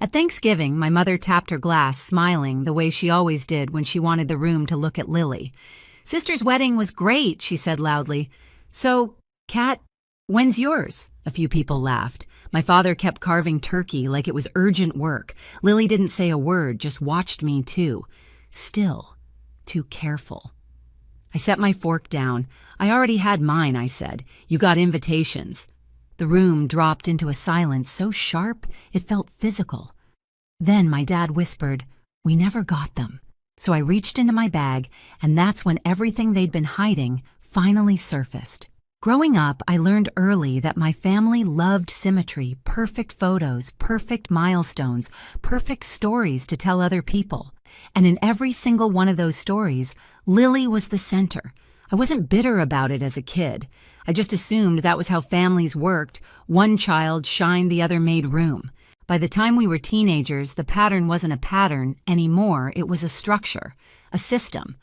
At Thanksgiving, my mother tapped her glass, smiling the way she always did when she wanted the room to look at Lily. "Sister's wedding was great," she said loudly. "So, Kat, when's yours?" A few people laughed. My father kept carving turkey like it was urgent work. Lily didn't say a word, just watched me too. Still, too careful. I set my fork down. "I already had mine," I said. "You got invitations." The room dropped into a silence so sharp it felt physical. Then my dad whispered, "We never got them." So I reached into my bag, and that's when everything they'd been hiding finally surfaced. Growing up, I learned early that my family loved symmetry, perfect photos, perfect milestones, perfect stories to tell other people. And in every single one of those stories, Lily was the center. I wasn't bitter about it as a kid. I just assumed that was how families worked. One child shined, the other made room. By the time we were teenagers, the pattern wasn't a pattern anymore. It was a structure, a system.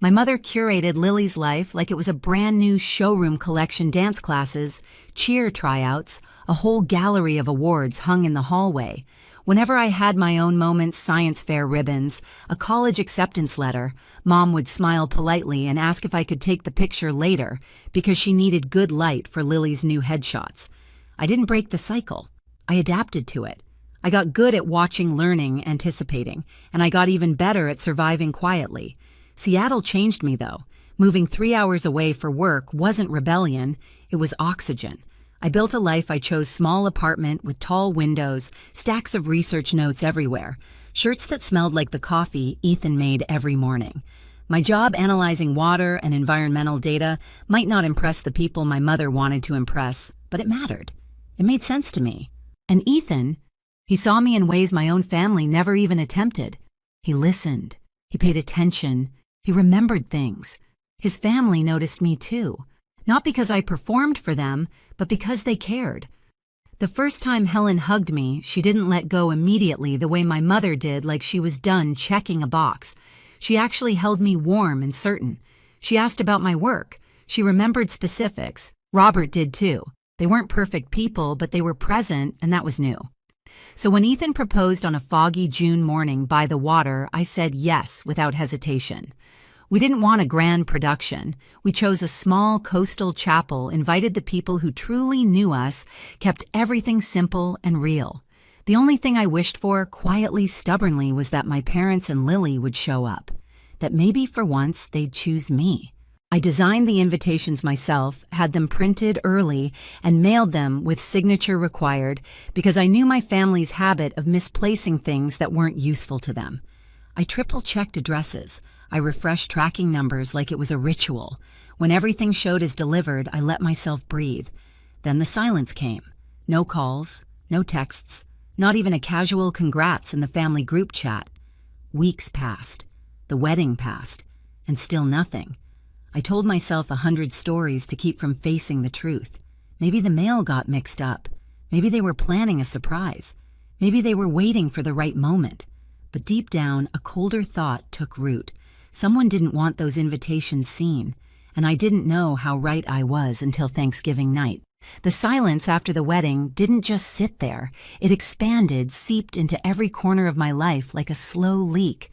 My mother curated Lily's life like it was a brand new showroom collection, dance classes, cheer tryouts, a whole gallery of awards hung in the hallway. Whenever I had my own moments, science fair ribbons, a college acceptance letter, Mom would smile politely and ask if I could take the picture later because she needed good light for Lily's new headshots. I didn't break the cycle. I adapted to it. I got good at watching, learning, anticipating, and I got even better at surviving quietly. Seattle changed me, though. Moving 3 hours away for work wasn't rebellion, it was oxygen. I built a life I chose: small apartment with tall windows, stacks of research notes everywhere, shirts that smelled like the coffee Ethan made every morning. My job analyzing water and environmental data might not impress the people my mother wanted to impress, but it mattered. It made sense to me. And Ethan, he saw me in ways my own family never even attempted. He listened. He paid attention. He remembered things. His family noticed me too. Not because I performed for them, but because they cared. The first time Helen hugged me, she didn't let go immediately the way my mother did, like she was done checking a box. She actually held me warm and certain. She asked about my work. She remembered specifics. Robert did too. They weren't perfect people, but they were present, and that was new. So when Ethan proposed on a foggy June morning by the water, I said yes without hesitation. We didn't want a grand production. We chose a small coastal chapel, invited the people who truly knew us, kept everything simple and real. The only thing I wished for, quietly, stubbornly, was that my parents and Lily would show up. That maybe for once they'd choose me. I designed the invitations myself, had them printed early, and mailed them with signature required because I knew my family's habit of misplacing things that weren't useful to them. I triple-checked addresses. I refreshed tracking numbers like it was a ritual. When everything showed as delivered, I let myself breathe. Then the silence came. No calls, no texts, not even a casual congrats in the family group chat. Weeks passed. The wedding passed. And still nothing. I told myself 100 stories to keep from facing the truth. Maybe the mail got mixed up. Maybe they were planning a surprise. Maybe they were waiting for the right moment. But deep down, a colder thought took root. Someone didn't want those invitations seen, and I didn't know how right I was until Thanksgiving night. The silence after the wedding didn't just sit there. It expanded, seeped into every corner of my life like a slow leak.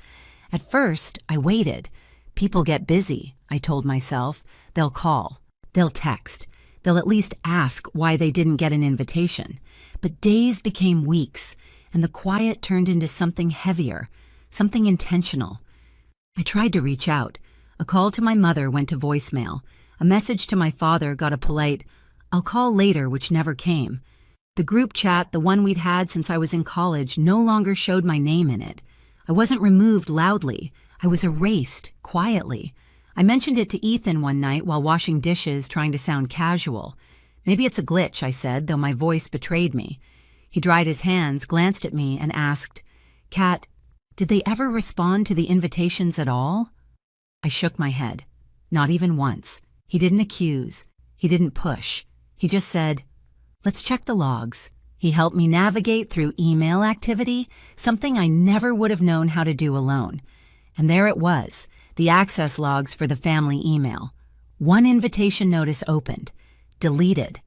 At first, I waited. People get busy, I told myself. They'll call. They'll text. They'll at least ask why they didn't get an invitation. But days became weeks, and the quiet turned into something heavier, something intentional. I tried to reach out. A call to my mother went to voicemail. A message to my father got a polite, "I'll call later," which never came. The group chat, the one we'd had since I was in college, no longer showed my name in it. I wasn't removed loudly. I was erased, quietly. I mentioned it to Ethan one night while washing dishes, trying to sound casual. "Maybe it's a glitch," I said, though my voice betrayed me. He dried his hands, glanced at me, and asked, "Kat, did they ever respond to the invitations at all?" I shook my head. Not even once. He didn't accuse. He didn't push. He just said, "Let's check the logs." He helped me navigate through email activity, something I never would have known how to do alone. And there it was, the access logs for the family email. One invitation notice opened, deleted,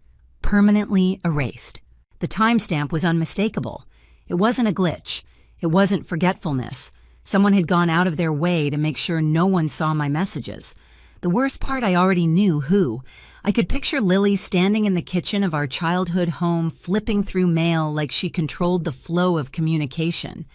permanently erased. The timestamp was unmistakable. It wasn't a glitch. It wasn't forgetfulness. Someone had gone out of their way to make sure no one saw my messages. The worst part, I already knew who. I could picture Lily standing in the kitchen of our childhood home, flipping through mail like she controlled the flow of communication.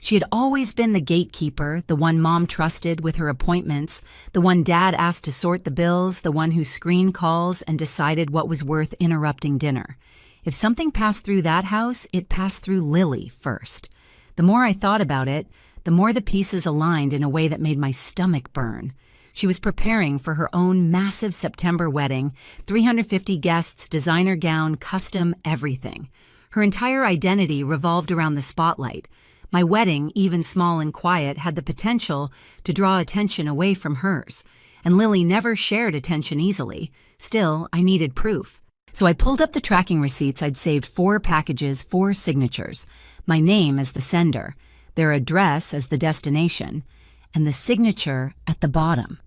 She had always been the gatekeeper, the one Mom trusted with her appointments, the one Dad asked to sort the bills, the one who screened calls and decided what was worth interrupting dinner. If something passed through that house, it passed through Lily first. The more I thought about it, the more the pieces aligned in a way that made my stomach burn. She was preparing for her own massive September wedding, 350 guests, designer gown, custom, everything. Her entire identity revolved around the spotlight. My wedding, even small and quiet, had the potential to draw attention away from hers. And Lily never shared attention easily. Still, I needed proof. So I pulled up the tracking receipts. I'd saved 4 packages, 4 signatures. My name as the sender, their address as the destination, and the signature at the bottom.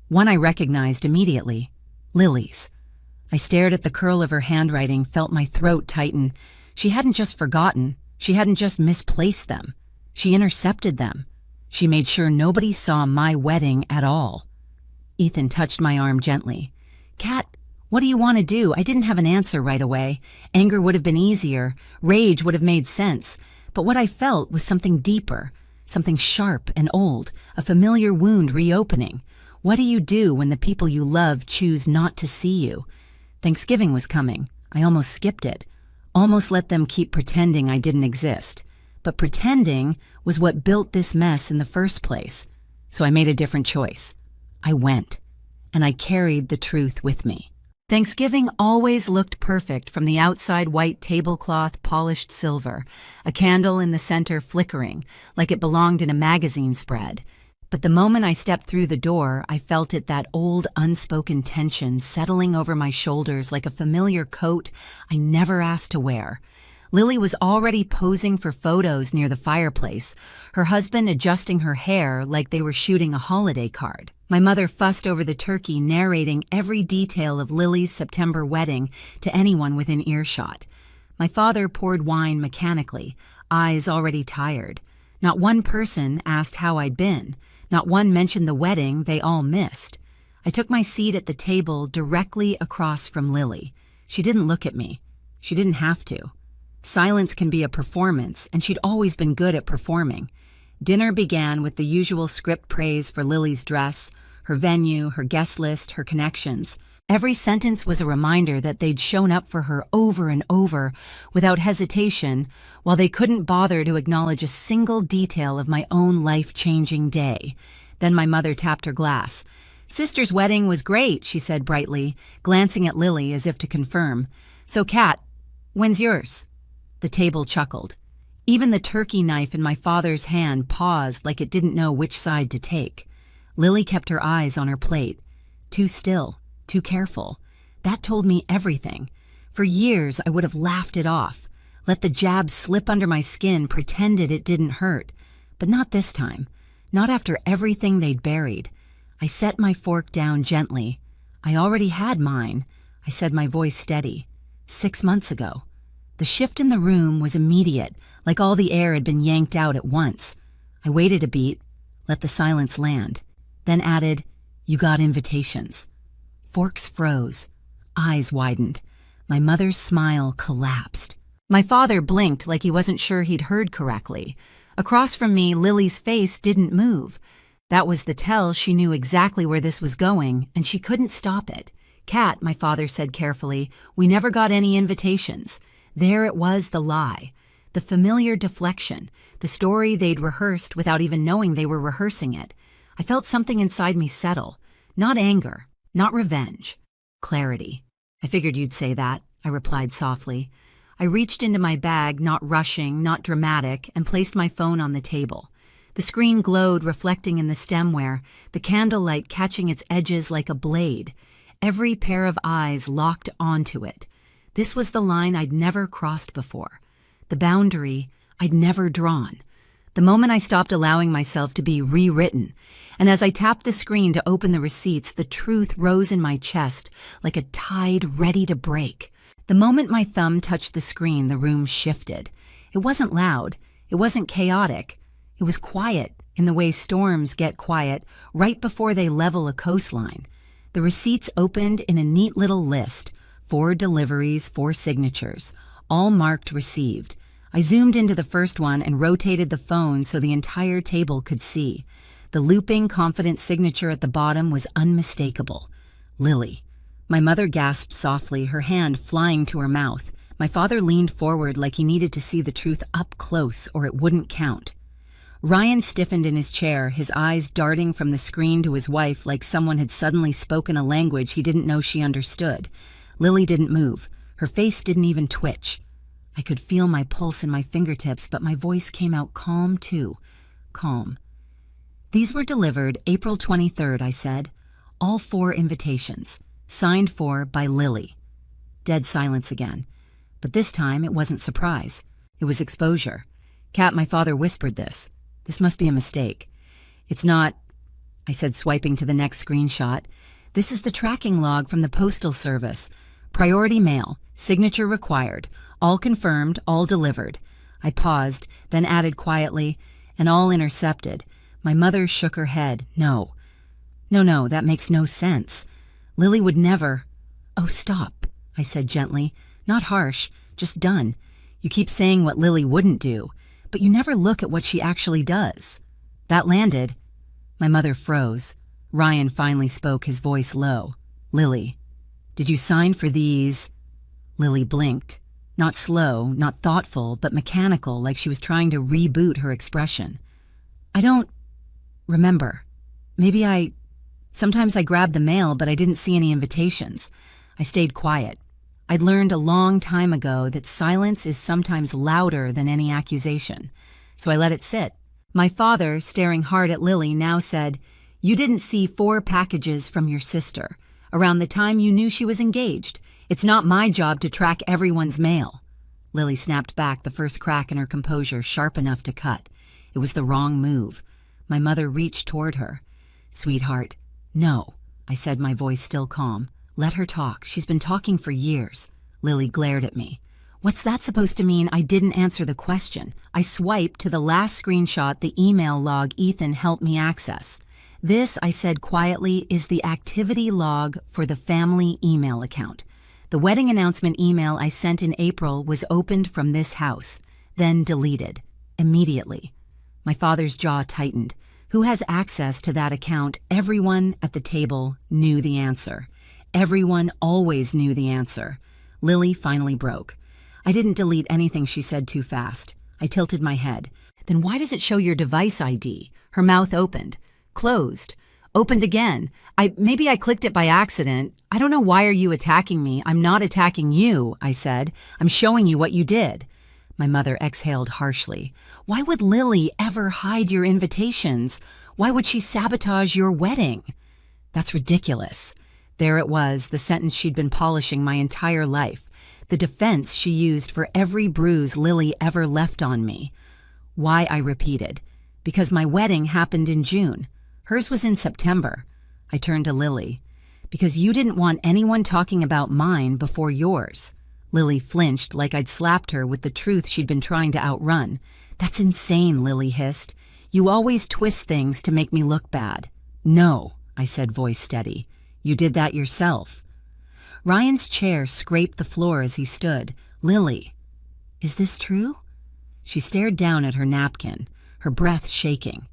One I recognized immediately, Lily's. I stared at the curl of her handwriting, felt my throat tighten. She hadn't just forgotten. She hadn't just misplaced them. She intercepted them. She made sure nobody saw my wedding at all. Ethan touched my arm gently. "Kat, what do you want to do?" I didn't have an answer right away. Anger would have been easier. Rage would have made sense. But what I felt was something deeper, something sharp and old, a familiar wound reopening. What do you do when the people you love choose not to see you? Thanksgiving was coming. I almost skipped it. Almost let them keep pretending I didn't exist. But pretending was what built this mess in the first place. So I made a different choice. I went. And I carried the truth with me. Thanksgiving always looked perfect, from the outside white tablecloth polished silver, a candle in the center flickering, like it belonged in a magazine spread. But the moment I stepped through the door, I felt it, that old unspoken tension settling over my shoulders like a familiar coat I never asked to wear. Lily was already posing for photos near the fireplace, her husband adjusting her hair like they were shooting a holiday card. My mother fussed over the turkey, narrating every detail of Lily's September wedding to anyone within earshot. My father poured wine mechanically, eyes already tired. Not one person asked how I'd been. Not one mentioned the wedding they all missed. I took my seat at the table directly across from Lily. She didn't look at me. She didn't have to. Silence can be a performance, and she'd always been good at performing. Dinner began with the usual script praise for Lily's dress, her venue, her guest list, her connections. Every sentence was a reminder that they'd shown up for her over and over without hesitation, while they couldn't bother to acknowledge a single detail of my own life-changing day. Then my mother tapped her glass. "Sister's wedding was great," she said brightly, glancing at Lily as if to confirm. "So, Kat, when's yours?" The table chuckled. Even the turkey knife in my father's hand paused like it didn't know which side to take. Lily kept her eyes on her plate. Too still, too careful. That told me everything. For years, I would have laughed it off, let the jab slip under my skin, pretended it didn't hurt. But not this time. Not after everything they'd buried. I set my fork down gently. I already had mine. I said, my voice steady. 6 months ago. The shift in the room was immediate, like all the air had been yanked out at once. I waited a beat, let the silence land, then added, "You got invitations." Forks froze. Eyes widened. My mother's smile collapsed. My father blinked like he wasn't sure he'd heard correctly. Across from me, Lily's face didn't move. That was the tell she knew exactly where this was going, and she couldn't stop it. "Kat," my father said carefully, "we never got any invitations." There it was, the lie. The familiar deflection. The story they'd rehearsed without even knowing they were rehearsing it. I felt something inside me settle. Not anger. Not revenge. Clarity. "I figured you'd say that," I replied softly. I reached into my bag, not rushing, not dramatic, and placed my phone on the table. The screen glowed, reflecting in the stemware, the candlelight catching its edges like a blade. Every pair of eyes locked onto it. This was the line I'd never crossed before. The boundary I'd never drawn. The moment I stopped allowing myself to be rewritten, and as I tapped the screen to open the receipts, the truth rose in my chest like a tide ready to break. The moment my thumb touched the screen, the room shifted. It wasn't loud. It wasn't chaotic. It was quiet, in the way storms get quiet right before they level a coastline. The receipts opened in a neat little list, 4 deliveries, 4 signatures, all marked received. I zoomed into the first one and rotated the phone so the entire table could see. The looping, confident signature at the bottom was unmistakable. Lily. My mother gasped softly, her hand flying to her mouth. My father leaned forward like he needed to see the truth up close or it wouldn't count. Ryan stiffened in his chair, his eyes darting from the screen to his wife like someone had suddenly spoken a language he didn't know she understood. Lily didn't move. Her face didn't even twitch. I could feel my pulse in my fingertips, but my voice came out calm too. Calm. These were delivered April 23rd, I said. All 4 invitations. Signed for by Lily. Dead silence again. But this time it wasn't surprise. It was exposure. Kat, my father whispered this. This must be a mistake. It's not, I said, swiping to the next screenshot. This is the tracking log from the Postal Service. Priority mail. Signature required. All confirmed, all delivered. I paused, then added quietly, and all intercepted. My mother shook her head. No. No, that makes no sense. Lily would never. Oh, stop, I said gently. Not harsh, just done. You keep saying what Lily wouldn't do, but you never look at what she actually does. That landed. My mother froze. Ryan finally spoke, his voice low. Lily, did you sign for these? Lily blinked. Not slow, not thoughtful, but mechanical, like she was trying to reboot her expression. I don't remember. Sometimes I grabbed the mail, but I didn't see any invitations. I stayed quiet. I'd learned a long time ago that silence is sometimes louder than any accusation. So I let it sit. My father, staring hard at Lily, now said, You didn't see 4 packages from your sister. Around the time you knew she was engaged. It's not my job to track everyone's mail. Lily snapped back, the first crack in her composure sharp enough to cut. It was the wrong move. My mother reached toward her. Sweetheart, no, I said, my voice still calm. Let her talk. She's been talking for years. Lily glared at me. What's that supposed to mean? I didn't answer the question. I swiped to the last screenshot, the email log Ethan helped me access. This, I said quietly, is the activity log for the family email account. The wedding announcement email I sent in April was opened from this house, then deleted. Immediately. My father's jaw tightened. Who has access to that account? Everyone at the table knew the answer. Everyone always knew the answer. Lily finally broke. I didn't delete anything she said too fast. I tilted my head. Then why does it show your device ID? Her mouth opened. Closed. Opened again. Maybe I clicked it by accident. I don't know, why are you attacking me? I'm not attacking you, I said. I'm showing you what you did. My mother exhaled harshly. Why would Lily ever hide your invitations? Why would she sabotage your wedding? That's ridiculous. There it was, the sentence she'd been polishing my entire life. The defense she used for every bruise Lily ever left on me. Why, I repeated. Because my wedding happened in June. Hers was in September. I turned to Lily. Because you didn't want anyone talking about mine before yours. Lily flinched like I'd slapped her with the truth she'd been trying to outrun. That's insane, Lily hissed. You always twist things to make me look bad. No, I said, voice steady. You did that yourself. Ryan's chair scraped the floor as he stood. Lily, is this true? She stared down at her napkin, her breath shaking.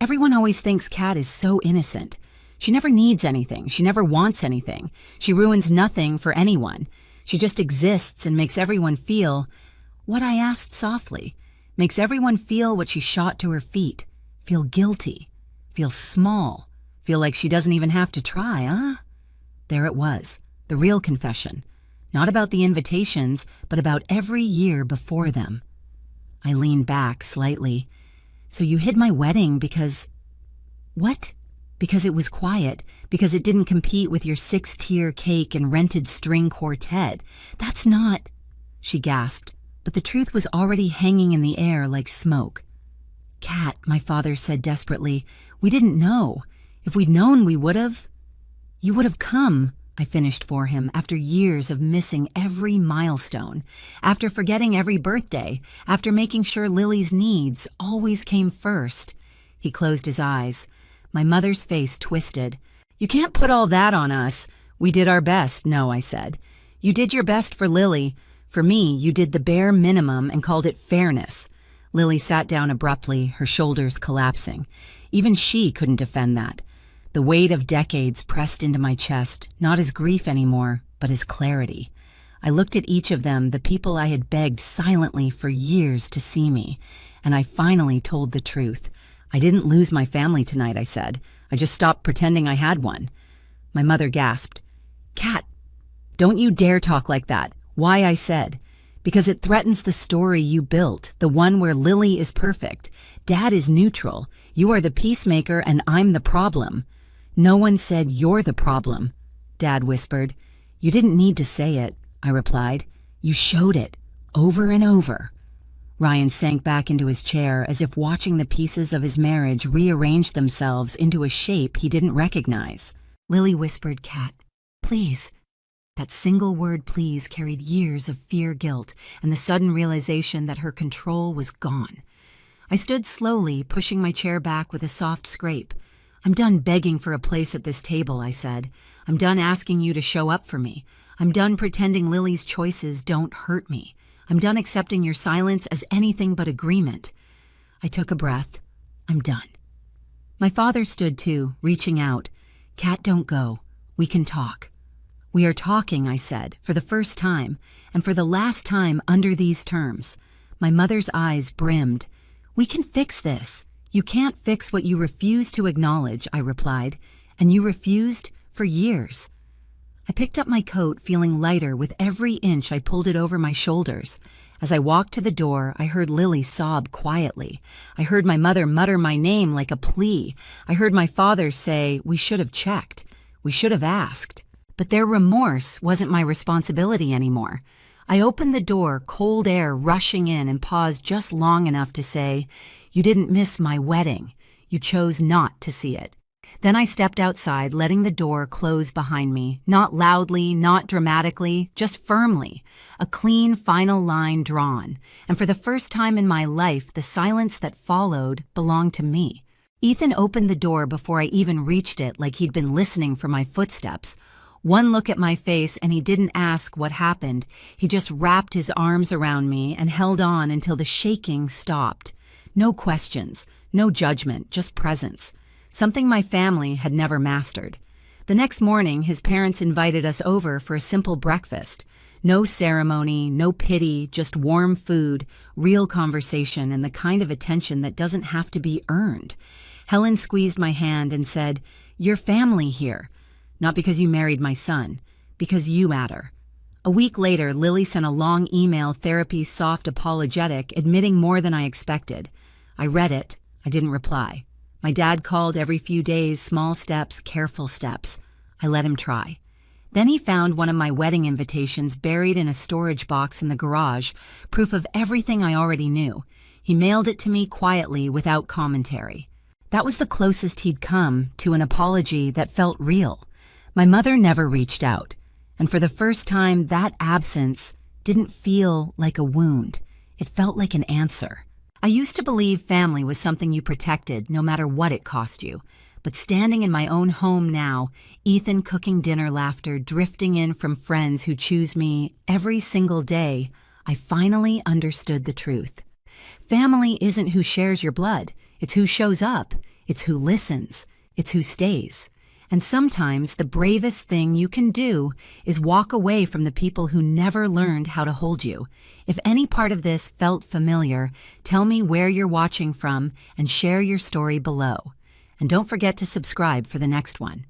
Everyone always thinks Kat is so innocent. She never needs anything. She never wants anything. She ruins nothing for anyone. She just exists and makes everyone feel what I asked softly. Makes everyone feel what she shot to her feet. Feel guilty. Feel small. Feel like she doesn't even have to try, huh? There it was, the real confession. Not about the invitations, but about every year before them. I leaned back slightly. So you hid my wedding because... What? Because it was quiet, because it didn't compete with your 6-tier cake and rented string quartet. That's not... She gasped, but the truth was already hanging in the air like smoke. Kat, my father said desperately, we didn't know. If we'd known, we would have... You would have come, I finished for him after years of missing every milestone, after forgetting every birthday, after making sure Lily's needs always came first. He closed his eyes. My mother's face twisted. "You can't put all that on us. We did our best, no," I said. "You did your best for Lily. For me, you did the bare minimum and called it fairness." Lily sat down abruptly, her shoulders collapsing. Even she couldn't defend that. The weight of decades pressed into my chest, not as grief anymore, but as clarity. I looked at each of them, the people I had begged silently for years to see me, and I finally told the truth. "I didn't lose my family tonight," I said. "I just stopped pretending I had one." My mother gasped. "Kat, don't you dare talk like that." Why, I said. "Because it threatens the story you built, the one where Lily is perfect. Dad is neutral. You are the peacemaker and I'm the problem." "No one said you're the problem," Dad whispered. "You didn't need to say it," I replied. "You showed it, over and over." Ryan sank back into his chair as if watching the pieces of his marriage rearrange themselves into a shape he didn't recognize. Lily whispered, "Kat, please." That single word "please" carried years of fear, guilt, and the sudden realization that her control was gone. I stood slowly, pushing my chair back with a soft scrape. "I'm done begging for a place at this table," I said. "I'm done asking you to show up for me. I'm done pretending Lily's choices don't hurt me. I'm done accepting your silence as anything but agreement." I took a breath. "I'm done." My father stood too, reaching out. "Kat, don't go. We can talk." "We are talking," I said, for the first time, and for the last time under these terms. My mother's eyes brimmed. "We can fix this. You can't fix what you refuse to acknowledge," I replied, "and you refused for years." I picked up my coat, feeling lighter with every inch I pulled it over my shoulders. As I walked to the door, I heard Lily sob quietly. I heard my mother mutter my name like a plea. I heard my father say, "We should have checked. We should have asked." But their remorse wasn't my responsibility anymore. I opened the door, cold air rushing in, and paused just long enough to say, "You didn't miss my wedding. You chose not to see it." Then I stepped outside, letting the door close behind me, not loudly, not dramatically, just firmly, a clean final line drawn. And for the first time in my life, the silence that followed belonged to me. Ethan opened the door before I even reached it, like he'd been listening for my footsteps. One look at my face and he didn't ask what happened. He just wrapped his arms around me and held on until the shaking stopped. No questions, no judgment, just presence. Something my family had never mastered. The next morning, his parents invited us over for a simple breakfast. No ceremony, no pity, just warm food, real conversation, and the kind of attention that doesn't have to be earned. Helen squeezed my hand and said, "You're family here. Not because you married my son, because you matter." A week later, Lily sent a long email, therapy soft apologetic, admitting more than I expected. I read it. I didn't reply. My dad called every few days, small steps, careful steps. I let him try. Then he found one of my wedding invitations buried in a storage box in the garage, proof of everything I already knew. He mailed it to me quietly, without commentary. That was the closest he'd come to an apology that felt real. My mother never reached out, and for the first time, that absence didn't feel like a wound. It felt like an answer. I used to believe family was something you protected, no matter what it cost you. But standing in my own home now, Ethan cooking dinner laughter drifting in from friends who choose me every single day, I finally understood the truth. Family isn't who shares your blood. It's who shows up. It's who listens. It's who stays. And sometimes the bravest thing you can do is walk away from the people who never learned how to hold you. If any part of this felt familiar, tell me where you're watching from and share your story below. And don't forget to subscribe for the next one.